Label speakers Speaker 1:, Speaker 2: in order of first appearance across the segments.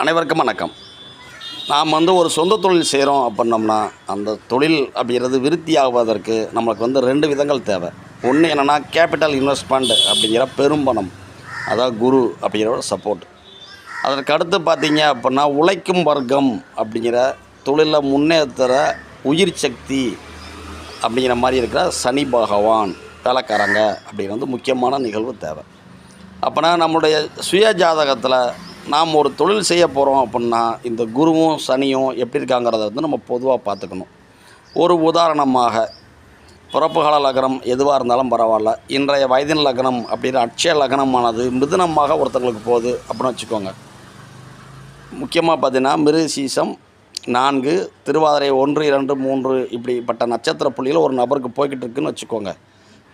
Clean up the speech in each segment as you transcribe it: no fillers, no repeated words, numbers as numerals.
Speaker 1: அனைவருக்கும் வணக்கம். நாம் ஒரு சொந்த தொழில் செய்கிறோம் அப்படின்னோம்னா அந்த தொழில் அப்படிங்கிறது விருத்தி ஆகுவதற்கு நம்மளுக்கு 2 விதங்கள் தேவை. ஒன்று என்னென்னா கேபிட்டல் இன்வெஸ்ட்மெண்ட் அப்படிங்கிற பெரும்பணம், அதாவது குரு அப்படிங்கிற ஒரு சப்போர்ட். அதற்கு அடுத்து பார்த்திங்க அப்படின்னா உழைக்கும் வர்க்கம் அப்படிங்கிற தொழிலில் முன்னேற்றுற உயிர் சக்தி அப்படிங்கிற மாதிரி இருக்கிற சனி பகவான், வேலைக்காரங்க அப்படிங்கிறது முக்கியமான நிகழ்வு தேவை. அப்போனா நம்மளுடைய சுய ஜாதகத்தில் நாம் ஒரு தொழில் செய்ய போகிறோம் அப்படின்னா இந்த குருவும் சனியும் எப்படி இருக்காங்கிறத நம்ம பொதுவாக பார்த்துக்கணும். ஒரு உதாரணமாக பிறப்புகால லக்னம் எதுவாக இருந்தாலும் பரவாயில்ல, இன்றைய வயதின் லக்னம் அப்படிங்கிற அட்சய லக்னமானது மிதுனமாக ஒருத்தங்களுக்கு போகுது அப்படின்னு வச்சுக்கோங்க. முக்கியமாக பார்த்திங்கன்னா மிருகசீரிஷம் 4, திருவாதிரை 1, 2, 3 இப்படிப்பட்ட நட்சத்திர புள்ளியில் ஒரு நபருக்கு போய்கிட்டு இருக்குதுன்னு வச்சுக்கோங்க.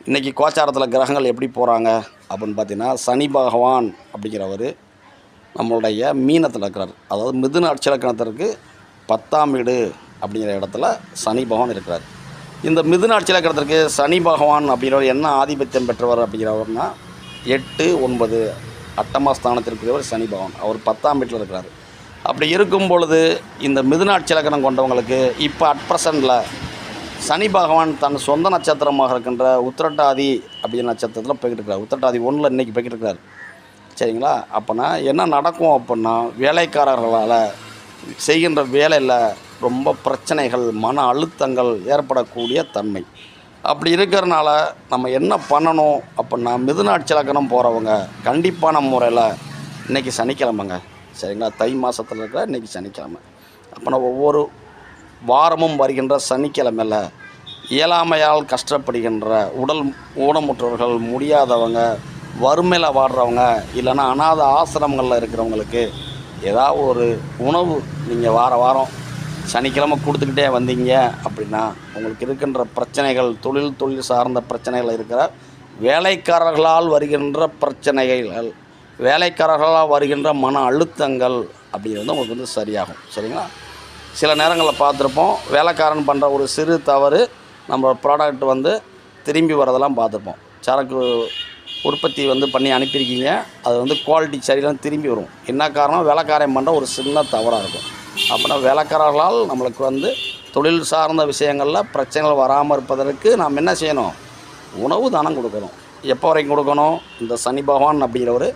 Speaker 1: இன்றைக்கி கோச்சாரத்தில் கிரகங்கள் எப்படி போகிறாங்க அப்படின்னு பார்த்திங்கன்னா சனி பகவான் அப்படிங்கிறவர் நம்மளுடைய மீனத்தில் இருக்கிறார். அதாவது மிதுன அட்சலக்கணத்திற்கு 10ஆம் வீடு அப்படிங்கிற இடத்துல சனி பகவான் இருக்கிறார். இந்த மிதுன அட்சலக்கணத்திற்கு சனி பகவான் அப்படிங்கிறவர் என்ன ஆதிபத்தியம் பெற்றவர் அப்படிங்கிறவர்னா 8, 9 அட்டமஸ்தானத்திற்குரியவர் சனி பகவான். அவர் 10ஆம் வீட்டில் இருக்கிறார். அப்படி இருக்கும் பொழுது இந்த மிதுன அட்சலக்கணம் கொண்டவங்களுக்கு இப்போ ப்ரெசண்டில் சனி பகவான் தன் சொந்த நட்சத்திரமாக இருக்கின்ற உத்திரட்டாதி அப்படிங்கிற நட்சத்திரத்தில் போய்கிட்டு இருக்கிறார். உத்திரட்டாதி 1 இன்றைக்கி போய்கிட்டு இருக்கிறார். சரிங்களா? அப்போனா என்ன நடக்கும் அப்படின்னா வேலைக்காரர்களால் செய்கின்ற வேலையில் ரொம்ப பிரச்சனைகள், மன அழுத்தங்கள் ஏற்படக்கூடிய தன்மை. அப்படி இருக்கிறனால நம்ம என்ன பண்ணணும் அப்படின்னா மிதுன அட்சலக்கணம் போகிறவங்க கண்டிப்பான முறையில் இன்றைக்கி சனிக்கிழமைங்க, சரிங்களா? தை மாதத்தில் இருக்கிற இன்றைக்கி சனிக்கிழமை. அப்போனா ஒவ்வொரு வாரமும் வருகின்ற சனிக்கிழமையில் இயலாமையால் கஷ்டப்படுகின்ற உடல் ஊனமுற்றவர்கள், முடியாதவங்க, வறுமையில் வாடுறவங்க, இல்லைன்னா அநாத ஆசிரமங்களில் இருக்கிறவங்களுக்கு ஏதாவது ஒரு உணவு நீங்கள் வாரம் சனிக்கிழமை கொடுத்துக்கிட்டே வந்தீங்க அப்படின்னா உங்களுக்கு இருக்கின்ற பிரச்சனைகள், தொழில் சார்ந்த பிரச்சனைகள் இருக்கிற வேலைக்காரர்களால் வருகின்ற பிரச்சனைகள், வேலைக்காரர்களால் வருகின்ற மன அழுத்தங்கள் அப்படிங்கிறது உங்களுக்கு சரியாகும். சரிங்களா? சில நேரங்களில் பார்த்துருப்போம், வேலைக்காரன் பண்ணுற ஒரு சிறு தவறு நம்ம ப்ராடக்ட் திரும்பி வரதெல்லாம் பார்த்துருப்போம். சரக்கு உற்பத்தி பண்ணி அனுப்பியிருக்கீங்க, அது குவாலிட்டி சரியில்லைன்னு திரும்பி வரும். என்ன காரணம்? வேலைக்காரன் பண்ணுற ஒரு சின்ன தவறாக இருக்கும். அப்படின்னா வேலைக்காரர்களால் நம்மளுக்கு தொழில் சார்ந்த விஷயங்களில் பிரச்சனைகள் வராமல் இருப்பதற்கு நாம் என்ன செய்யணும்? உணவு தானம் கொடுக்கணும். எப்போ வரைக்கும் கொடுக்கணும்? இந்த சனி பகவான் அப்படிங்கிறவர்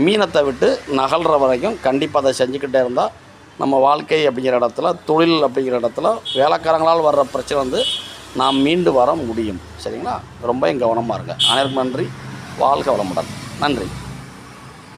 Speaker 1: மீனத்தை விட்டு நகல்ற வரைக்கும் கண்டிப்பாக அதை செஞ்சுக்கிட்டே இருந்தால் நம்ம வாழ்க்கை அப்படிங்கிற இடத்துல, தொழில் அப்படிங்கிற இடத்துல வேலைக்காரங்களால் வர்ற பிரச்சனை நாம் மீண்டு வர முடியும். சரிங்களா? ரொம்ப கவனமாக இருங்க. அனைவருக்கும் நன்றி. வாழ்க வளமுடன். நன்றி.